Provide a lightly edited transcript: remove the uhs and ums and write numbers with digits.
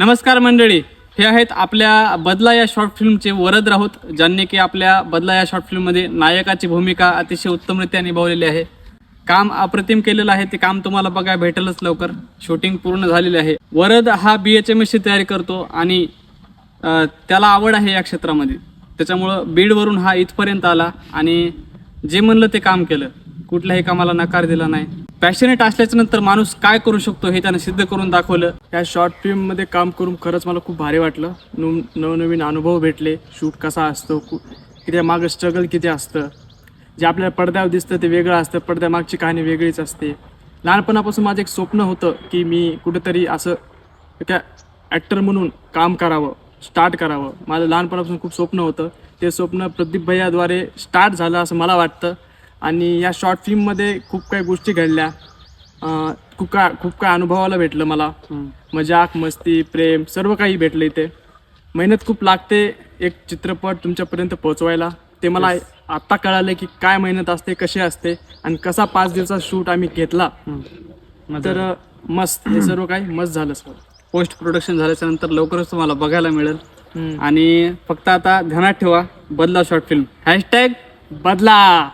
नमस्कार मंडळी, हे आहेत आपल्या बदला या शॉर्ट फिल्मचे वरद राऊत, ज्यांनी की आपल्या बदला या शॉर्ट फिल्ममध्ये नायकाची भूमिका अतिशय उत्तमरित्या निभावलेली आहे. काम अप्रतिम केलेलं आहे. ते काम तुम्हाला बघायला भेटेलच लवकर. शूटिंग पूर्ण झालेले आहे. वरद हा BHMS ची तयारी करतो आणि त्याला आवड आहे या क्षेत्रामध्ये. त्याच्यामुळं बीडवरून हा इथपर्यंत आला आणि जे म्हणलं ते काम केलं. कुठल्याही कामाला नकार दिला नाही. पॅशनेट असल्याच्या नंतर माणूस काय करू शकतो हे त्यानं सिद्ध करून दाखवलं. या शॉर्ट फिल्ममध्ये काम करून खरंच मला खूप भारी वाटलं. नवनवीन अनुभव भेटले. शूट कसा असतो, किती मागं स्ट्रगल किती असतं. जे आपल्याला पडद्यावर दिसतं ते वेगळं असतं, पडद्यामागची कहाणी वेगळीच असते. लहानपणापासून माझं एक स्वप्न होतं की मी कुठेतरी असं एका ॲक्टर म्हणून काम करावं, स्टार्ट करावं. माझं लहानपणापासून खूप स्वप्न होतं. ते स्वप्न प्रदीप भैयाद्वारे स्टार्ट झालं असं मला वाटतं. आणि या शॉर्ट फिल्ममध्ये खूप काही गोष्टी घडल्या. खूप काय अनुभवाला भेटलं मला. मजाक, मस्ती, प्रेम सर्व काही भेटलं इथे. मेहनत खूप लागते एक चित्रपट तुमच्यापर्यंत पोहोचवायला. ते मला आत्ता कळालं की काय मेहनत असते, कशी असते आणि कसा 5 दिवसाचा शूट आम्ही घेतला. तर मस्त, हे सर्व काही मस्त झालं सर. पोस्ट प्रोडक्शन झाल्याच्या नंतर लवकरच तुम्हाला बघायला मिळेल. आणि फक्त आता ध्यानात ठेवा, बदला शॉर्ट फिल्म #बदला.